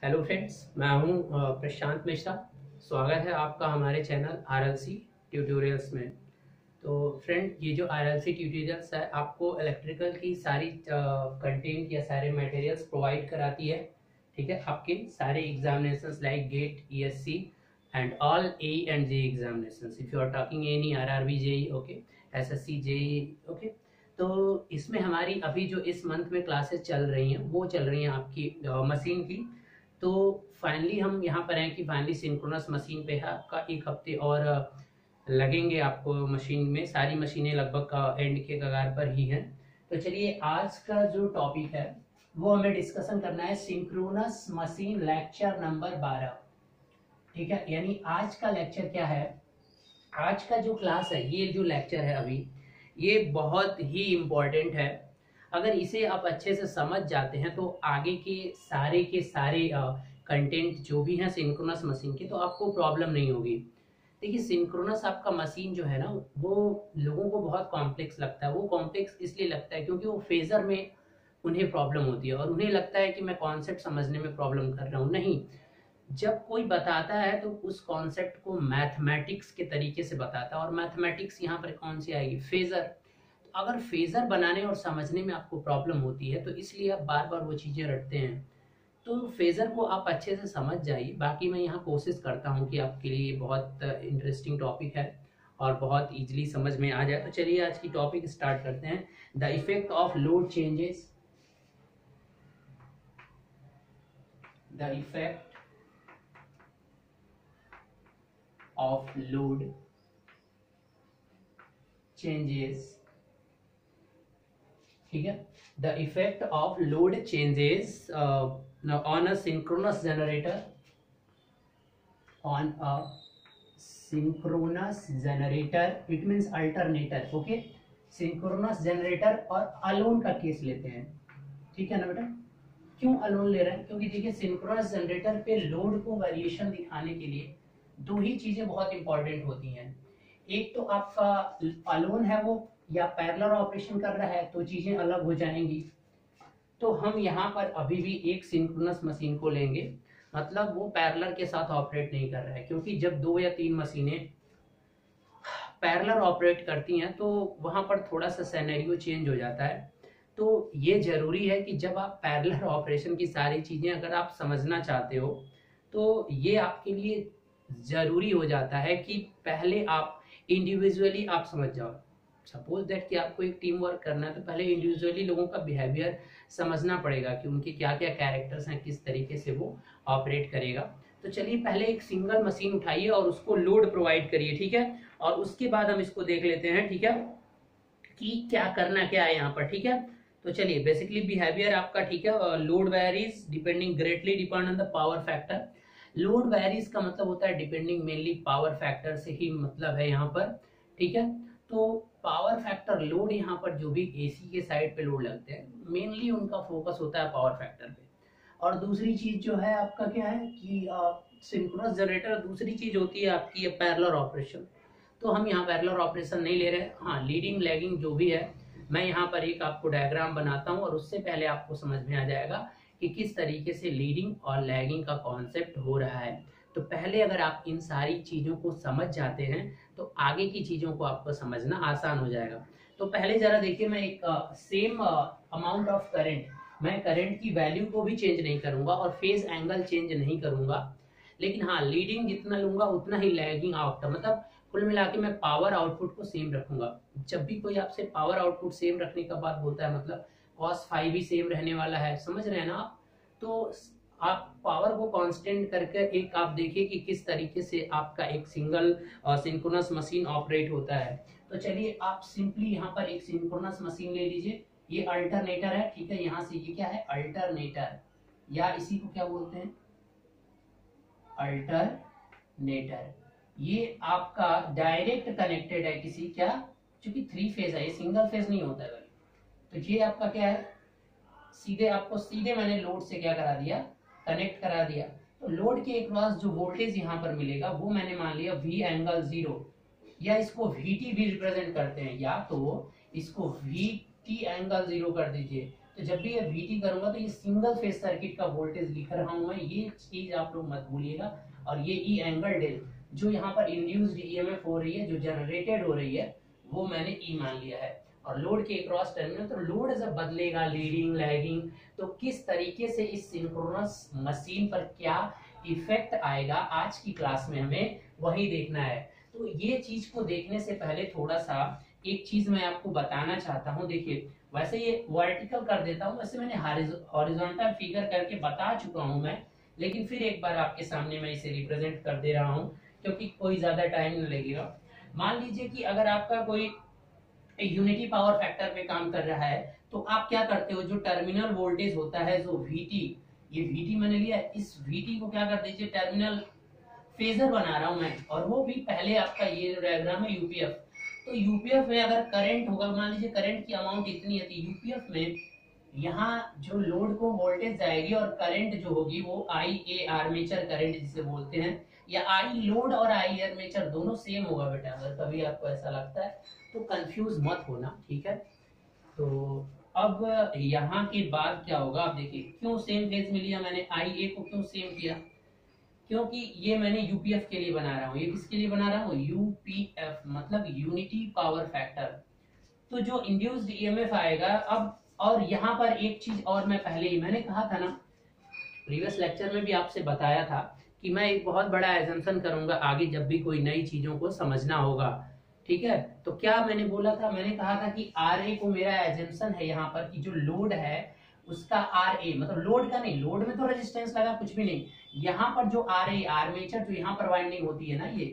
Hello friends, मैं हूं प्रशांत मिश्रा। स्वागत है आपका हमारे चैनल आरएलसी ट्यूटोरियल्स में। तो फ्रेंड, ये जो आरएलसी ट्यूटोरियल्स है आपको इलेक्ट्रिकल की सारी कंटेंट या सारे मटेरियल्स प्रोवाइड कराती है। ठीक है, आपके सारे examinations like GATE, ESC and all A and J examinations, if you are talking any RRB JE, okay, SSC JE, okay. तो इसमें हमारी अभी जो इस मंथ में क्लासेस चल रही हैं वो चल रही हैं आपकी मशीन की। तो फाइनली हम यहाँ पर हैं कि फाइनली सिंक्रोनस मशीन पे है आपका 1 हफ्ते और लगेंगे आपको। मशीन में सारी मशीनें लगभग का एंड के कगार पर ही हैं। तो चलिए, आज का जो टॉपिक है वो हमें डिस्कशन करना है सिंक्रोनस मशीन लेक्चर नंबर 12। ठीक है, यानी आज का लेक्चर क्या है, आज का जो क्लास है, ये जो लेक्चर है अभी, ये बहुत ही इम्पोर्टेंट है। अगर इसे आप अच्छे से समझ जाते हैं तो आगे के सारे कंटेंट जो भी हैं सिंक्रोनस मशीन के, तो आपको प्रॉब्लम नहीं होगी। देखिए, सिंक्रोनस आपका मशीन जो है ना, वो लोगों को बहुत कॉम्प्लेक्स लगता है। वो कॉम्प्लेक्स इसलिए लगता है क्योंकि वो फेजर में उन्हें प्रॉब्लम होती है और उन्हें लगता है कि मैं कॉन्सेप्ट समझने में प्रॉब्लम कर रहा हूँ। नहीं, जब कोई बताता है तो उस कॉन्सेप्ट को मैथमेटिक्स के तरीके से बताता है। और मैथमेटिक्स यहाँ पर कौन सी आएगी? फेजर। तो अगर फेजर बनाने और समझने में आपको प्रॉब्लम होती है तो इसलिए आप बार बार वो चीज़ें रटते हैं। तो फेजर को आप अच्छे से समझ जाइए। बाकी मैं यहाँ कोशिश करता हूँ कि आपके लिए बहुत इंटरेस्टिंग टॉपिक है और बहुत इजीली समझ में आ जाए। तो चलिए, आज की टॉपिक स्टार्ट करते हैं। The effect of load changes, the effect of load changes। ठीक है, the effect of load changes now on a synchronous generator, on a synchronous generator, it means alternator, okay। synchronous generator और alone का case लेते हैं। ठीक है ना बेटा? क्यों अलोन ले रहे हैं? क्योंकि देखिए, सिंक्रोनस जनरेटर पे लोड को वेरिएशन दिखाने के लिए दो ही चीजें बहुत इंपॉर्टेंट होती हैं। एक तो आपका अलोन है वो, या पैरेलल ऑपरेशन कर रहा है, तो चीजें अलग हो जाएंगी। तो हम यहाँ पर अभी भी एक सिंक्रोनस मशीन को लेंगे, मतलब वो पैरेलल के साथ ऑपरेट नहीं कर रहा है। क्योंकि जब 2 या 3 मशीनें पैरेलल ऑपरेट करती हैं तो वहां पर थोड़ा सा सिनेरियो चेंज हो जाता है। तो ये जरूरी है कि जब आप पैरेलल ऑपरेशन की सारी चीजें अगर आप समझना चाहते हो तो ये आपके लिए जरूरी हो जाता है कि पहले आप इंडिविजुअली आप समझ जाओ। सपोज दैट कि आपको एक टीम वर्क करना है तो पहले इंडिविजुअली लोगों का बिहेवियर समझना पड़ेगा कि उनके क्या क्या कैरेक्टर्स हैं, किस तरीके से वो ऑपरेट करेगा। तो चलिए, पहले एक सिंगल मशीन उठाइए और उसको लोड प्रोवाइड करिए। ठीक है, और उसके बाद हम इसको देख लेते हैं। ठीक है, कि क्या करना क्या है यहाँ पर। ठीक है, तो चलिए, बेसिकली बिहेवियर आपका, ठीक है, load varies depending greatly depend on the power factor. Load varies का मतलब होता है डिपेंडिंग मेनली पावर फैक्टर से ही मतलब है यहाँ पर। ठीक है, तो पावर फैक्टर लोड, यहाँ पर जो भी एसी के साइड पे लोड लगते हैं मेनली उनका फोकस होता है पावर फैक्टर पे। और दूसरी चीज जो है आपका क्या है कि सिंक्रोनस जनरेटर, दूसरी चीज होती है आपकी पैरेलल ऑपरेशन। तो हम यहाँ पैरेलल ऑपरेशन नहीं ले रहे हैं। हाँ, लीडिंग लैगिंग जो भी है, मैं यहाँ पर एक आपको डायग्राम बनाता हूँ और उससे पहले आपको समझ में आ जाएगा कि किस तरीके से लीडिंग और लैगिंग का कॉन्सेप्ट हो रहा है। तो पहले अगर आप इन सारी चीजों को समझ जाते हैं तो आगे की चीजों को आपको समझना आसान हो जाएगा। तो पहले जरा देखिए, मैं एक सेम अमाउंट ऑफ करंट, मैं करंट की वैल्यू को भी चेंज नहीं करूंगा और फेज एंगल चेंज नहीं करूंगा, लेकिन हाँ, लीडिंग जितना लूंगा उतना ही लैगिंग आउट, मतलब कुल मिला के मैं पावर आउटपुट को सेम रखूंगा। जब भी कोई आपसे पावर आउटपुट सेम रखने का बात बोलता है, मतलब कॉस फाई भी सेम रहने वाला है, समझ रहे हैं ना आप? तो आप पावर को कांस्टेंट करके एक आप देखिए कि किस तरीके से आपका एक सिंगल सिंक्रोनस मशीन ऑपरेट होता है। तो चलिए, आप सिंपली यहाँ पर एक सिंक्रोनस मशीन ले लीजिए। ये अल्टरनेटर है। ठीक है, यहाँ से ये क्या है? अल्टरनेटर, या इसी को क्या बोलते हैं? अल्टरनेटर। ये आपका डायरेक्ट कनेक्टेड है किसी, क्या, क्योंकि 3 फेज है, ये सिंगल फेज नहीं होता है। तो ये आपका क्या है? सीधे आपको सीधे मैंने लोड से क्या करा दिया? कनेक्ट करा दिया। तो लोड के अक्रॉस जो वोल्टेज यहाँ पर मिलेगा वो मैंने मान लिया V एंगल 0, या इसको VT भी रिप्रेजेंट करते हैं, या तो इसको VT एंगल 0 कर दीजिए। तो जब भी ये VT करूंगा तो ये सिंगल फेज सर्किट का वोल्टेज लिख रहा हूं मैं, ये चीज आप लोग मत भूलिएगा। और ये ई एंगल डेल जो यहाँ पर इंड्यूस्ड ईएमएफ हो रही है, जो जनरेटेड हो रही है, वो मैंने ई मान लिया है। और लोड के क्रॉस टर्मिनल, तो लोड जब बदलेगा, लीडिंग लैगिंग, तो किस तरीके से इस सिंक्रोनस मशीन पर क्या इफेक्ट आएगा, आज की क्लास में हमें वही देखना है। तो ये चीज को देखने से पहले थोड़ा सा एक चीज मैं आपको बताना चाहता हूँ। देखिए, वैसे ये वर्टिकल कर देता हूँ, वैसे मैंने हॉरिजॉन्टल फिगर करके बता चुका हूँ मैं, लेकिन फिर एक बार आपके सामने मैं इसे रिप्रेजेंट कर दे रहा हूँ, क्योंकि कोई ज्यादा टाइम नहीं लगेगा। मान लीजिए कि अगर आपका कोई यूनिटी पावर फैक्टर पे काम कर रहा है, तो आप क्या करते हो, जो टर्मिनल वोल्टेज होता है, जो VT, ये VT मैंने लिया, इस VT को क्या कर दीजिए, टर्मिनल फेजर बना रहा हूं मैं, और वो भी पहले आपका ये डायग्राम है UPF। तो UPF में अगर करंट होगा, मान लीजिए करंट की अमाउंट इतनी आती है UPF में, यहाँ जो लोड को वोल्टेज जाएगी और करंट जो होगी वो IA आर्मेचर करंट जिसे बोलते हैं, या I लोड और I आर्मेचर दोनों सेम होगा बेटा। अगर कभी आपको ऐसा लगता है तो कंफ्यूज मत होना, ठीक है। तो अब यहाँ के बाद क्या होगा, आप देखिए क्यों सेम फेज में लिया मैंने, IA को क्यों सेम किया, क्योंकि ये मैंने UPF के लिए बना रहा हूँ। ये किसके लिए बना रहा हूँ, UPF मतलब यूनिटी पावर फैक्टर। तो जो इंड्यूस्ड EMF आएगा अब, और यहाँ पर एक चीज और मैं पहले ही मैंने कहा था ना, प्रीवियस लेक्चर में भी आपसे बताया था कि मैं एक बहुत बड़ा एजम्पशन करूंगा आगे जब भी कोई नई चीजों को समझना होगा, ठीक है। तो क्या मैंने बोला था, मैंने कहा था कि RA को मेरा एजम्पशन है यहाँ पर कि जो लोड है उसका RA, मतलब लोड का नहीं, लोड में तो रेजिस्टेंस लगा कुछ भी नहीं, यहाँ पर जो RA आर्मेचर, जो यहाँ पर वाइंडिंग होती है ना ये,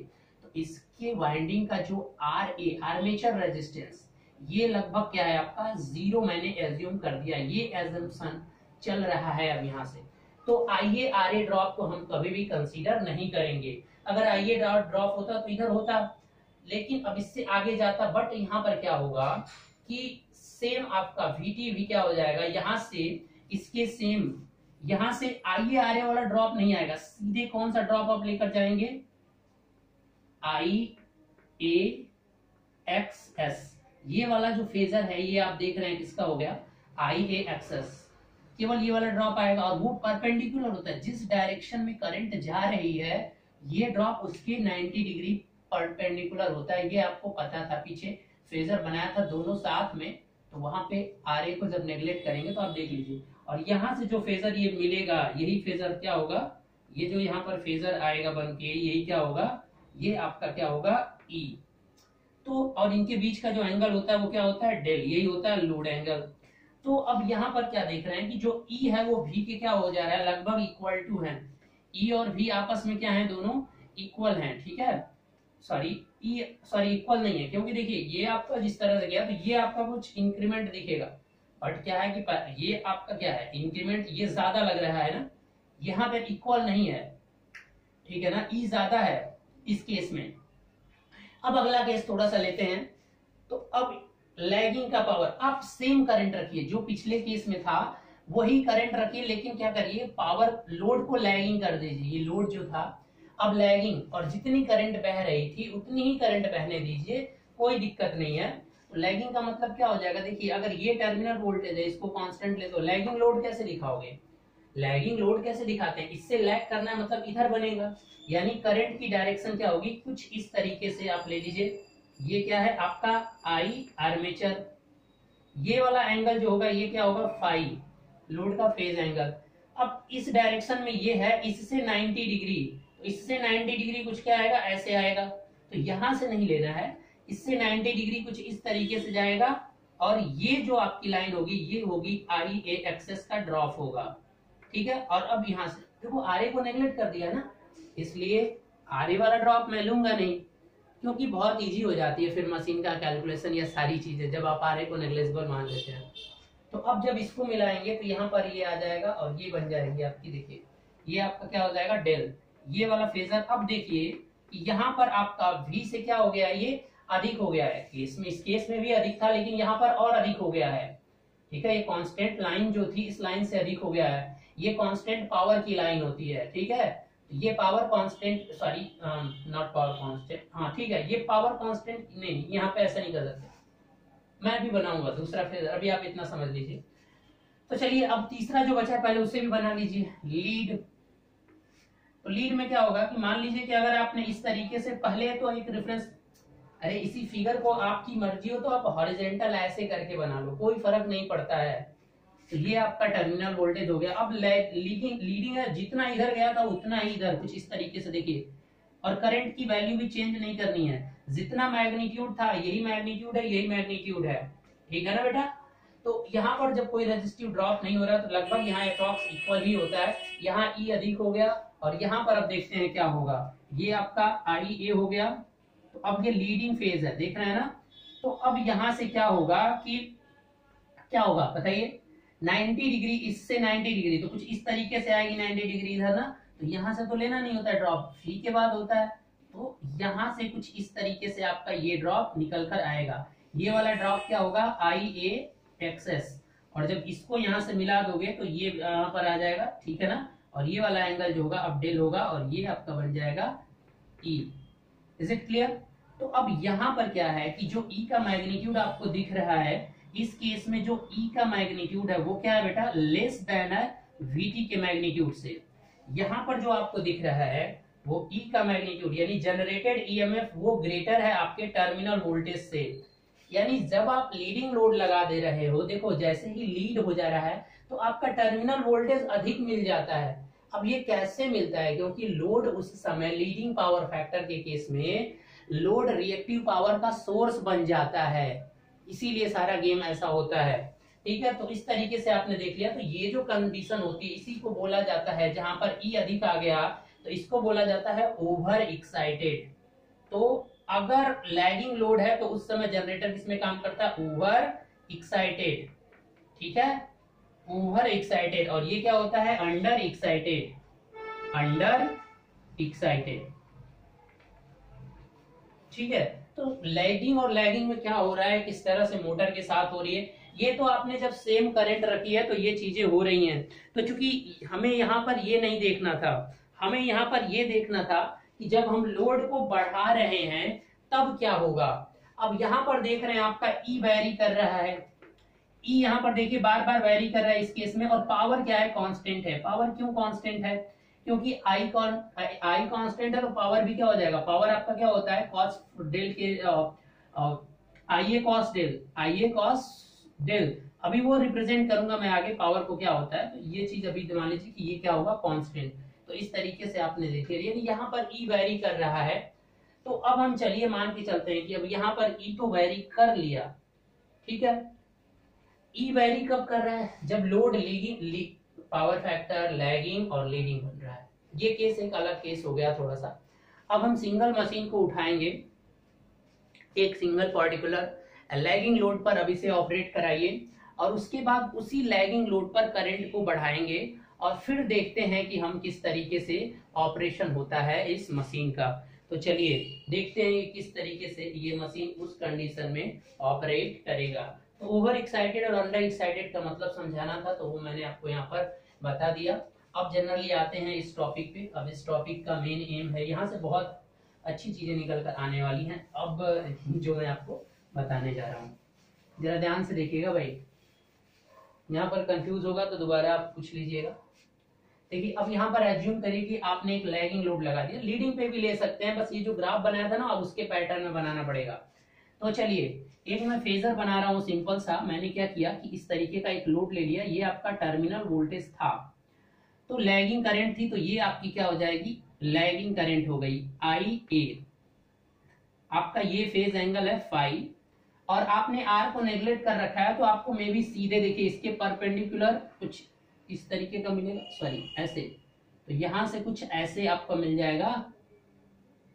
तो इसके वाइंडिंग का जो RA आर्मेचर रेजिस्टेंस, ये लगभग क्या है आपका 0 मैंने एज्यूम कर दिया, ये एजम्पशन चल रहा है अब यहाँ से। तो IA RA ड्रॉप को हम कभी भी कंसीडर नहीं करेंगे। अगर IA ड्रॉप होता तो इधर होता, लेकिन अब इससे आगे जाता, बट यहाँ पर क्या होगा कि सेम आपका VT भी क्या हो जाएगा, यहाँ से इसके सेम, यहाँ से IA RA वाला ड्रॉप नहीं आएगा, सीधे कौन सा ड्रॉप आप लेकर जाएंगे, IAXS, ये वाला जो फेजर है ये आप देख रहे हैं किसका हो गया, IAXS, केवल ये वाला ड्रॉप आएगा। और वो परपेंडिकुलर होता है, जिस डायरेक्शन में करंट जा रही है ये ड्रॉप उसके 90 डिग्री परपेंडिकुलर होता है। ये आपको पता था, पीछे फेजर बनाया था दोनों साथ में, तो वहां पे RA को जब नेगलेक्ट करेंगे तो आप देख लीजिए। और यहाँ से जो फेजर ये मिलेगा, यही फेजर क्या होगा, ये जो यहाँ पर फेजर आएगा बन के, यही क्या होगा, ये आपका क्या होगा E। तो और इनके बीच का जो एंगल होता है वो क्या होता है, डेल, यही होता है लोड एंगल। तो अब यहाँ पर क्या देख रहे हैं कि जो E है वो V के क्या हो जा रहा है, लगभग इक्वल टू है। E और V आपस में क्या है, दोनों इक्वल हैं, ठीक है। सॉरी इक्वल नहीं है, क्योंकि देखिए ये आपका जिस तरह से गया तो ये आपका कुछ इंक्रीमेंट दिखेगा, बट क्या है कि ये आपका क्या है, इंक्रीमेंट ये ज्यादा लग रहा है ना, यहाँ पे इक्वल नहीं है, ठीक है ना, E ज्यादा है इस केस में। अब अगला केस थोड़ा सा लेते हैं, तो अब लैगिंग का पावर, आप सेम करंट रखिए जो पिछले केस में था वही करंट रखिए, लेकिन क्या करिए, पावर लोड को लैगिंग कर दीजिए। ये लोड जो था अब लैगिंग, और जितनी करंट बह रही थी उतनी ही करंट बहने दीजिए, कोई दिक्कत नहीं है। तो लैगिंग का मतलब क्या हो जाएगा, देखिए अगर ये टर्मिनल वोल्टेज है इसको कांस्टेंट ले, तो लैगिंग लोड कैसे दिखाओगे, लैगिंग लोड कैसे दिखाते हैं, इससे लैग करना है मतलब इधर बनेगा, यानी करंट की डायरेक्शन क्या होगी, कुछ इस तरीके से आप ले लीजिए। ये क्या है आपका I आर्मेचर, ये वाला एंगल जो होगा ये क्या होगा फाई, लोड का फेज एंगल। अब इस डायरेक्शन में ये है, इससे 90 डिग्री, तो इससे 90 डिग्री कुछ क्या आएगा, ऐसे आएगा, तो यहां से नहीं लेना है, इससे 90 डिग्री कुछ इस तरीके से जाएगा, और ये जो आपकी लाइन होगी ये होगी IAXS का ड्रॉप होगा, ठीक है। और अब यहां से देखो RA को नेगलेक्ट कर दिया ना, इसलिए RA वाला ड्रॉप मैं लूंगा नहीं, क्योंकि बहुत इजी हो जाती है फिर मशीन का कैलकुलेशन या सारी चीजें जब आप RA को नेग्लेजिबल मान लेते हैं। तो अब जब इसको मिलाएंगे तो यहाँ पर ये आ जाएगा और ये बन जाएंगे आपकी, देखिए ये आपका क्या हो जाएगा डेल, ये वाला फेजर। अब देखिए कि यहाँ पर आपका V से क्या हो गया, ये अधिक हो गया है, केस में इस केस में भी अधिक था लेकिन यहाँ पर और अधिक हो गया है, ठीक है। ये कांस्टेंट लाइन जो थी इस लाइन से अधिक हो गया है, ये कांस्टेंट पावर की लाइन होती है, ठीक है। ये power constant, sorry not power constant, हाँ ठीक है, ये पावर कांस्टेंट नहीं, यहाँ पे ऐसा नहीं कर सकते, मैं भी बनाऊंगा दूसरा फेजर, अभी आप इतना समझ लीजिए। तो चलिए अब तीसरा जो बचा है पहले उसे भी बना लीजिए, लीड। तो लीड में क्या होगा कि मान लीजिए कि अगर आपने इस तरीके से पहले तो एक रेफरेंस, अरे इसी फिगर को आपकी मर्जी हो तो आप हॉरिजॉन्टल ऐसे करके बना लो, कोई फर्क नहीं पड़ता है। तो ये आपका टर्मिनल वोल्टेज हो गया। अब लीडिंग है, जितना इधर गया था उतना ही इधर, कुछ इस तरीके से देखिए। और करंट की वैल्यू भी चेंज नहीं करनी है, जितना मैग्नीट्यूड था यही मैग्नीट्यूड है, यही मैग्नीट्यूड है, ठीक है ना बेटा। तो यहाँ पर जब कोई रेजिस्टिव ड्रॉप नहीं हो रहा तो लगभग यहाँ अप्रॉक्स इक्वल ही होता है। यहाँ ई अधिक हो गया और यहाँ पर अब देखते हैं क्या होगा। ये आपका आई ए हो गया। तो अब ये लीडिंग फेज है, देख रहे हैं ना। तो अब यहां से क्या होगा कि क्या होगा बताइए, 90 डिग्री इससे 90 डिग्री, तो कुछ इस तरीके से आएगी 90 डिग्री इधर ना। तो यहां से तो लेना नहीं होता है ड्रॉप, फी के बाद होता है। तो यहां से कुछ इस तरीके से आपका ये ड्रॉप निकल कर आएगा। ये वाला ड्रॉप क्या होगा, आई ए एक्सेस। और जब इसको यहां से मिला दोगे तो ये यहां पर आ जाएगा, ठीक है ना। और ये वाला एंगल जो होगा अब डेल होगा और ये आपका बन जाएगा ई। Is it clear. तो अब यहां पर क्या है कि जो ई का मैग्नीट्यूड आपको दिख रहा है, इस केस में जो ई का मैग्नीट्यूड है वो क्या है बेटा, लेस देन है वीटी के मैग्नीट्यूड से। यहां पर जो आपको दिख रहा है वो ई का मैग्नीट्यूड यानी जनरेटेड ईएमएफ वो ग्रेटर है आपके टर्मिनल वोल्टेज से। यानी जब आप लीडिंग लोड लगा दे रहे हो, देखो जैसे ही लीड हो जा रहा है तो आपका टर्मिनल वोल्टेज अधिक मिल जाता है। अब ये कैसे मिलता है, क्योंकि लोड उस समय लीडिंग पावर फैक्टर के केस में लोड रिएक्टिव पावर का सोर्स बन जाता है, इसीलिए सारा गेम ऐसा होता है, ठीक है। तो इस तरीके से आपने देख लिया। तो ये जो कंडीशन होती है इसी को बोला जाता है, जहां पर ई अधिक आ गया तो इसको बोला जाता है ओवर एक्साइटेड। तो अगर लैगिंग लोड है तो उस समय जनरेटर किसमें काम करता है, ओवर एक्साइटेड, ठीक है, ओवर एक्साइटेड। और ये क्या होता है, अंडर एक्साइटेड, अंडर एक्साइटेड, ठीक है। तो लैगिंग और लैगिंग में क्या हो रहा है, किस तरह से मोटर के साथ हो रही है, ये तो आपने जब सेम करंट रखी है तो ये चीजें हो रही हैं। तो चूंकि हमें यहाँ पर ये नहीं देखना था, हमें यहाँ पर ये देखना था कि जब हम लोड को बढ़ा रहे हैं तब क्या होगा। अब यहाँ पर देख रहे हैं आपका ई वेरी कर रहा है, ई यहाँ पर देखिए बार बार वेरी कर रहा है इस केस में। और पावर क्या है, कांस्टेंट है। पावर क्यों कांस्टेंट है, क्योंकि आई कांस्टेंट है तो पावर भी क्या हो जाएगा, पावर आपका क्या होता है कॉस डेल के आई ए कॉस डेल, आई ए कॉस डेल। अभी वो रिप्रेजेंट करूंगा मैं आगे पावर को क्या होता है। तो ये चीज अभी मान लीजिए कि ये क्या होगा, कांस्टेंट। तो इस तरीके से आपने देखिए यानी यहाँ पर ई वेरी कर रहा है। तो अब हम चलिए मान के चलते हैं कि अब यहाँ पर ई तो वेरी कर लिया, ठीक है। ई वेरी कब कर रहा है, जब load leading power factor lagging और लीडिंग बन रहा है। ये केस एक अलग केस हो गया थोड़ा सा। अब हम सिंगल मशीन को उठाएंगे, एक सिंगल पर्टिकुलर लैगिंग लोड पर अभी से ऑपरेट कराइए और उसके बाद उसी लैगिंग लोड पर करंट को बढ़ाएंगे और फिर देखते हैं कि हम किस तरीके से ऑपरेशन होता है इस मशीन का। तो चलिए देखते हैं किस तरीके से ये मशीन उस कंडीशन में ऑपरेट करेगा। तो ओवर एक्साइटेड और अंडर एक्साइटेड का मतलब समझाना था, तो वो मैंने आपको यहाँ पर बता दिया। अब जनरली आते हैं इस टॉपिक पे। अब इस टॉपिक का मेन एम है, यहाँ से बहुत अच्छी चीजें निकल कर आने वाली हैं अब जो मैं आपको बताने जा रहा हूँ। जरा ध्यान से देखिएगा भाई, यहाँ पर कंफ्यूज होगा तो दोबारा आप पूछ लीजिएगा। देखिए अब यहाँ पर एज्यूम करिए कि आपने एक लैगिंग लोड लगा दिया, लीडिंग पे भी ले सकते हैं, बस ये जो ग्राफ बनाया था ना अब उसके पैटर्न में बनाना पड़ेगा। तो चलिए एक मैं फेजर बना रहा हूँ सिंपल सा। मैंने क्या किया कि इस तरीके का एक लोड ले लिया, ये आपका टर्मिनल वोल्टेज था, तो लैगिंग करंट थी, तो ये आपकी क्या हो जाएगी, लैगिंग करंट हो गई आई ए। आपका ये फेज एंगल है फाई और आपने आर को नेग्लेक्ट कर रखा है, तो आपको मे भी सीधे देखिए इसके परपेंडिकुलर कुछ इस तरीके का मिलेगा, सॉरी ऐसे। तो यहां से कुछ ऐसे आपको मिल जाएगा,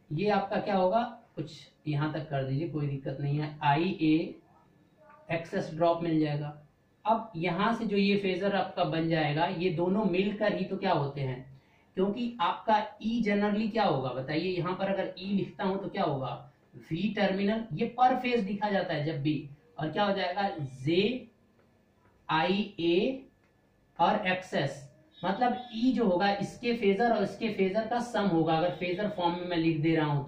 ये आपका क्या होगा, कुछ यहां तक कर दीजिए कोई दिक्कत नहीं है, आई ए एक्सेस ड्रॉप मिल जाएगा। अब यहां से जो ये फेजर आपका बन जाएगा, ये दोनों मिलकर ही तो क्या होते हैं, क्योंकि आपका ई जनरली क्या होगा बताइए, यहां पर अगर ई लिखता हूं तो क्या होगा, वी टर्मिनल, ये पर फेज लिखा जाता है जब भी, और क्या हो जाएगा जे आई ए और एक्सेस, मतलब ई जो होगा इसके फेजर और इसके फेजर का सम होगा, अगर फेजर फॉर्म में मैं लिख दे रहा हूं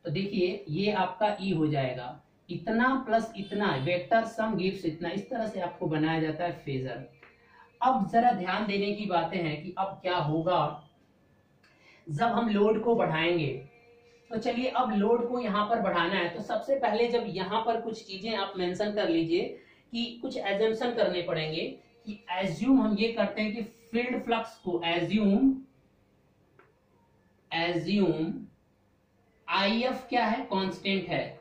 तो देखिए ये आपका ई हो जाएगा, इतना प्लस इतना, वेक्टर सम गिव्स इतना, इस तरह से आपको बनाया जाता है फेजर। अब जरा ध्यान देने की बातें हैं कि अब क्या होगा जब हम लोड को बढ़ाएंगे। तो चलिए अब लोड को यहां पर बढ़ाना है, तो सबसे पहले जब यहां पर कुछ चीजें आप मेंशन कर लीजिए कि कुछ एजम्पशन करने पड़ेंगे कि एज्यूम हम ये करते हैं कि फील्ड फ्लक्स को एज्यूम IF क्या है, कांस्टेंट है।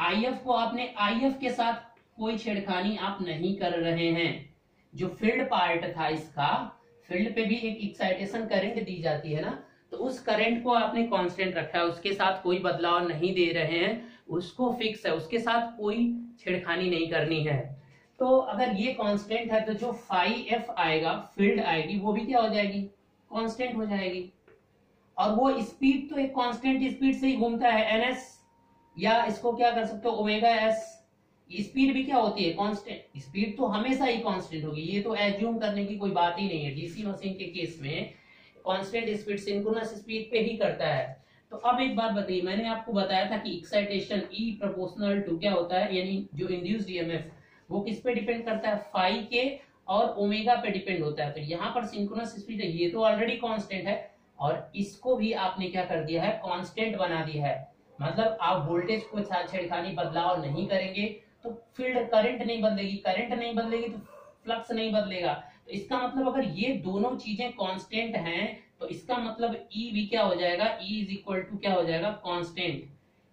IF को आपने IF के साथ कोई छेड़खानी आप नहीं कर रहे हैं। जो फील्ड पार्ट था इसका, फील्ड पे भी एक एक्साइटेशन करंट दी जाती है ना, तो उस करंट को आपने कांस्टेंट रखा है, उसके साथ कोई बदलाव नहीं दे रहे हैं, उसको फिक्स है, उसके साथ कोई छेड़खानी नहीं करनी है। तो अगर ये कांस्टेंट है तो जो फाई एफ आएगा, फील्ड आएगी, वो भी क्या हो जाएगी, कांस्टेंट हो जाएगी। और वो स्पीड तो एक कांस्टेंट स्पीड से ही घूमता है, NS, या इसको क्या कर सकते हो, ओमेगा एस। स्पीड भी क्या होती है, कांस्टेंट। स्पीड तो हमेशा ही कांस्टेंट होगी, ये तो एज्यूम करने की कोई बात ही नहीं है। डीसी मशीन के केस में कांस्टेंट स्पीड सिंक्रोनस स्पीड पे ही करता है। तो अब एक बात बताइए, मैंने आपको बताया था कि एक्साइटेशन E प्रोपोर्शनल टू क्या होता है, यानी जो इंड्यूस्ड ईएमएफ वो किस पे डिपेंड करता है, फाई के और ओमेगा पे डिपेंड होता है। तो यहाँ पर सिंक्रोनस स्पीड है, ये तो ऑलरेडी कांस्टेंट है, और इसको भी आपने क्या कर दिया है, कांस्टेंट बना दिया है। मतलब आप वोल्टेज को छेड़खानी बदलाव नहीं करेंगे तो फील्ड करंट नहीं बदलेगी, करंट नहीं बदलेगी तो फ्लक्स नहीं बदलेगा। तो इसका मतलब अगर ये दोनों चीजें कांस्टेंट हैं तो इसका मतलब E भी क्या हो जाएगा, E इज इक्वल टू क्या हो जाएगा, कांस्टेंट।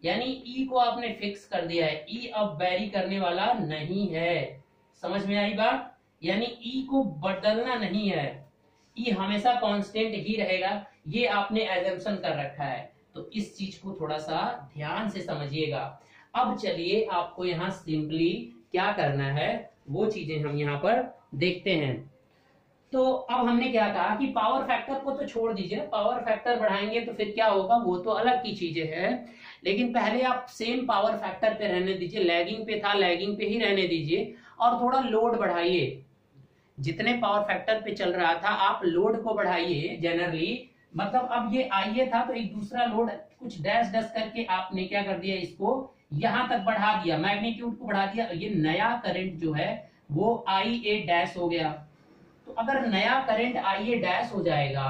यानी E को आपने फिक्स कर दिया है, E अब वेरी करने वाला नहीं है। समझ में आई बात, यानी E को बदलना नहीं है, E हमेशा कांस्टेंट ही रहेगा। ये आपने एजम्पशन कर रखा है, तो इस चीज को थोड़ा सा ध्यान से समझिएगा। अब चलिए आपको यहाँ सिंपली क्या करना है वो चीजें हम यहाँ पर देखते हैं। तो अब हमने क्या कहा कि पावर फैक्टर को तो छोड़ दीजिए, पावर फैक्टर बढ़ाएंगे तो फिर क्या होगा वो तो अलग की चीजें है, लेकिन पहले आप सेम पावर फैक्टर पे रहने दीजिए, लैगिंग पे था लैगिंग पे ही रहने दीजिए, और थोड़ा लोड बढ़ाइए। जितने पावर फैक्टर पे चल रहा था आप लोड को बढ़ाइए जनरली। मतलब अब ये IA था तो एक दूसरा लोड कुछ डैश डैश करके आपने क्या कर दिया, इसको यहां तक बढ़ा दिया, मैग्नीट्यूड को बढ़ा दिया। ये नया करंट जो है वो IA डैश हो गया। तो अगर नया करंट IA डैश हो जाएगा,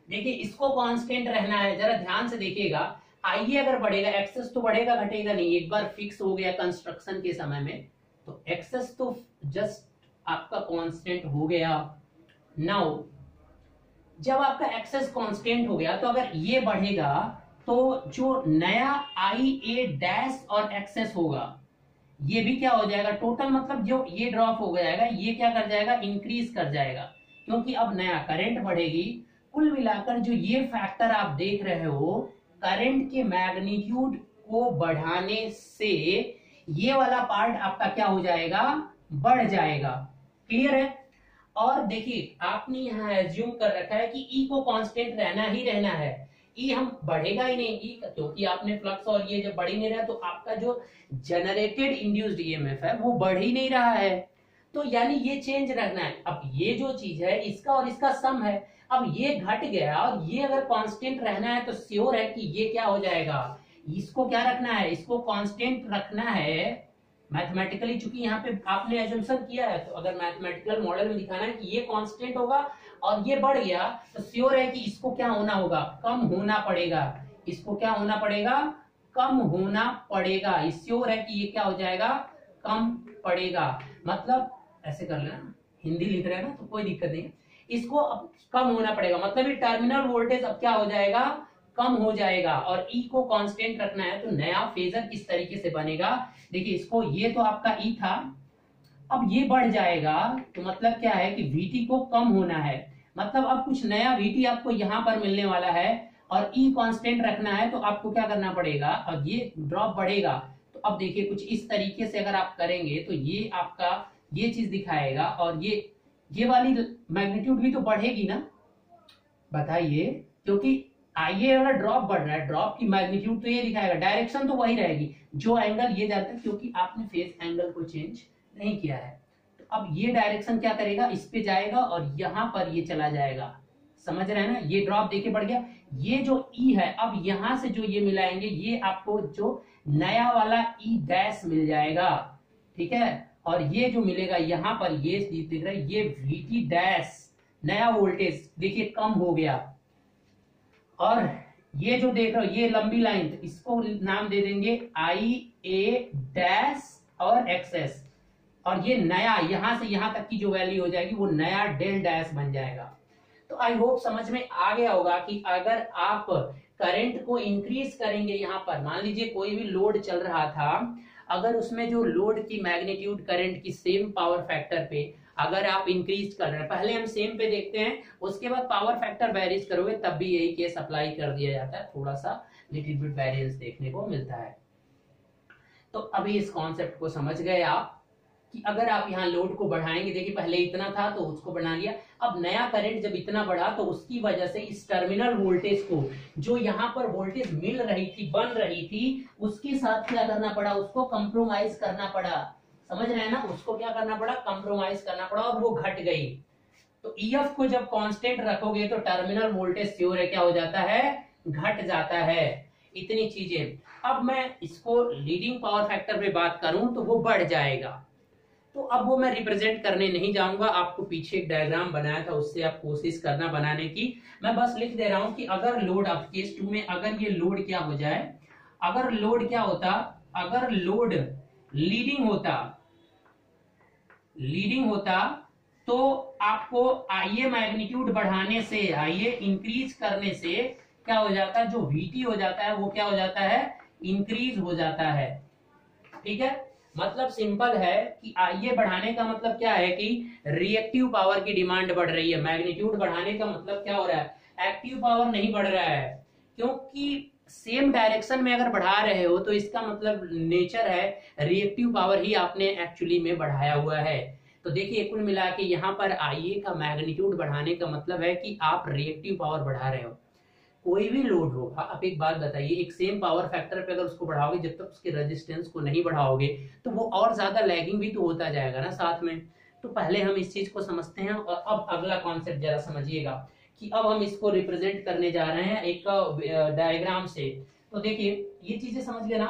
देखिए इसको कांस्टेंट रहना है, जरा ध्यान से देखिएगा। IA अगर बढ़ेगा, एक्सेस तो बढ़ेगा घटेगा नहीं, एक बार फिक्स हो गया कंस्ट्रक्शन के समय में, तो एक्सेस तो जस्ट आपका कांस्टेंट हो गया। नाउ जब आपका एक्सेस कांस्टेंट हो गया तो अगर ये बढ़ेगा तो जो नया IA डैश और एक्सेस होगा ये भी क्या हो जाएगा, टोटल मतलब जो ये ड्रॉप हो जाएगा ये क्या कर जाएगा, इंक्रीज कर जाएगा, क्योंकि अब नया करंट बढ़ेगी। कुल मिलाकर जो ये फैक्टर आप देख रहे हो, करंट के मैग्नीट्यूड को बढ़ाने से ये वाला पार्ट आपका क्या हो जाएगा, बढ़ जाएगा। क्लियर है। और देखिए आपने यहाँ एज्यूम कर रखा है कि E को कांस्टेंट रहना ही रहना है, E हम बढ़ेगा ही नहीं, E क्योंकि आपने फ्लक्स और ये जब बढ़ ही नहीं रहा तो आपका जो जनरेटेड इंड्यूस्ड ईएमएफ है वो बढ़ ही नहीं रहा है, तो यानी ये चेंज रखना है। अब ये जो चीज है इसका और इसका सम है, अब ये घट गया और ये अगर कांस्टेंट रहना है तो श्योर है कि ये क्या हो जाएगा, इसको क्या रखना है, इसको कांस्टेंट रखना है मैथमेटिकली। चूंकि यहाँ पे आपने एजम्पशन किया है, तो अगर मैथमेटिकल मॉडल में दिखाना है कि ये कांस्टेंट होगा और ये बढ़ गया तो श्योर है कि इसको क्या होना होगा, कम होना पड़ेगा। इसको क्या होना पड़ेगा, कम होना पड़ेगा। श्योर है कि ये क्या हो जाएगा, कम पड़ेगा। मतलब ऐसे कर लेना, हिंदी लिख रहे हैं ना तो कोई दिक्कत नहीं है, इसको अब कम होना पड़ेगा। मतलब ये टर्मिनल वोल्टेज अब क्या हो जाएगा, कम हो जाएगा। और E को कांस्टेंट रखना है तो नया फेजर किस तरीके से बनेगा, देखिए इसको, ये तो आपका E था, अब ये बढ़ जाएगा तो मतलब क्या है कि VT को कम होना है, मतलब अब कुछ नया VT आपको यहां पर मिलने वाला है। और E कांस्टेंट रखना है तो आपको क्या करना पड़ेगा, अब ये ड्रॉप बढ़ेगा तो अब देखिए कुछ इस तरीके से अगर आप करेंगे तो ये आपका ये चीज दिखाएगा, और ये वाली मैग्नीट्यूड भी तो बढ़ेगी ना, बताइए, क्योंकि IA वाला ड्रॉप बढ़ रहा है, ड्रॉप की मैग्नीट्यूड तो ये दिखाएगा, डायरेक्शन तो वही रहेगी, जो एंगल ये जाता है क्योंकि आपने फेस एंगल को चेंज नहीं किया है। तो अब ये डायरेक्शन क्या करेगा, इस पे जाएगा और यहां पर ये चला जाएगा। समझ रहे हैं ना, ये ड्रॉप देखिए बढ़ गया। ये जो E है अब यहां से जो ये मिलाएंगे ये आपको जो नया वाला E डैश मिल जाएगा, ठीक है। और ये जो मिलेगा यहाँ पर ये दिख रहा है, ये VT डैश नया वोल्टेज देखिए कम हो गया। और ये जो देख रहे हो ये लंबी लाइन, तो इसको नाम दे देंगे IA डैश और XS, और ये नया यहां से यहां तक की जो वैल्यू हो जाएगी वो नया डेल डैश बन जाएगा। तो आई होप समझ में आ गया होगा कि अगर आप करंट को इंक्रीज करेंगे, यहाँ पर मान लीजिए कोई भी लोड चल रहा था, अगर उसमें जो लोड की मैग्नीट्यूड करंट की सेम पावर फैक्टर पे अगर आप इंक्रीज कर रहे हैं, पहले हम सेम पे देखते हैं, उसके बाद पावर फैक्टर वेरीज करोगे तब भी यही केस अप्लाई कर दिया जाता है, थोड़ा सा लिटिल बिट वेरिएंस देखने को मिलता है। तो अभी इस कॉन्सेप्ट को समझ गए आप कि अगर आप यहाँ लोड को बढ़ाएंगे, देखिए पहले इतना था तो उसको बढ़ा लिया, अब नया करंट जब इतना बढ़ा तो उसकी वजह से इस टर्मिनल वोल्टेज को जो यहाँ पर वोल्टेज मिल रही थी बन रही थी उसके साथ क्या करना पड़ा, उसको कंप्रोमाइज करना पड़ा। समझ रहे हैं ना, उसको क्या करना पड़ा, कंप्रोमाइज करना पड़ा, और वो घट गई। तो EF को जब कांस्टेंट रखोगे तो टर्मिनल वोल्टेज श्योर है क्या हो जाता है, घट जाता है। इतनी चीजें। अब मैं इसको लीडिंग पावर फैक्टर पे बात करूं तो वो बढ़ जाएगा, तो अब वो मैं रिप्रेजेंट करने नहीं जाऊंगा, आपको पीछे एक डायग्राम बनाया था उससे आप कोशिश करना बनाने की, मैं बस लिख दे रहा हूं कि अगर लोड, अब केस 2 में अगर ये लोड क्या हो जाए, अगर लोड क्या होता, अगर लोड लीडिंग होता तो आपको IA मैग्नीट्यूड बढ़ाने से, IA इंक्रीज करने से क्या हो जाता है, जो VT हो जाता है वो क्या हो जाता है, इंक्रीज हो जाता है। ठीक है, मतलब सिंपल है कि IA बढ़ाने का मतलब क्या है कि रिएक्टिव पावर की डिमांड बढ़ रही है, मैग्नीट्यूड बढ़ाने का मतलब क्या हो रहा है, एक्टिव पावर नहीं बढ़ रहा है, क्योंकि सेम डायरेक्शन में अगर बढ़ा रहे हो तो इसका मतलब नेचर है रिएक्टिव पावर ही आपने एक्चुअली में बढ़ाया हुआ है। तो देखिए कुल मिला के यहाँ पर IA का मैग्नीट्यूड बढ़ाने का मतलब है कि आप रिएक्टिव पावर बढ़ा रहे हो। कोई भी लोड होगा, आप एक बात बताइए, एक सेम पावर फैक्टर पे अगर उसको बढ़ाओगे, जब तक उसके रेजिस्टेंस को नहीं बढ़ाओगे तो वो और ज्यादा लैगिंग भी तो होता जाएगा ना साथ में। तो पहले हम इस चीज को समझते हैं, और अब अगला कॉन्सेप्ट जरा समझिएगा कि अब हम इसको रिप्रेजेंट करने जा रहे हैं एक डायग्राम से। तो देखिए ये चीजें समझ लेना।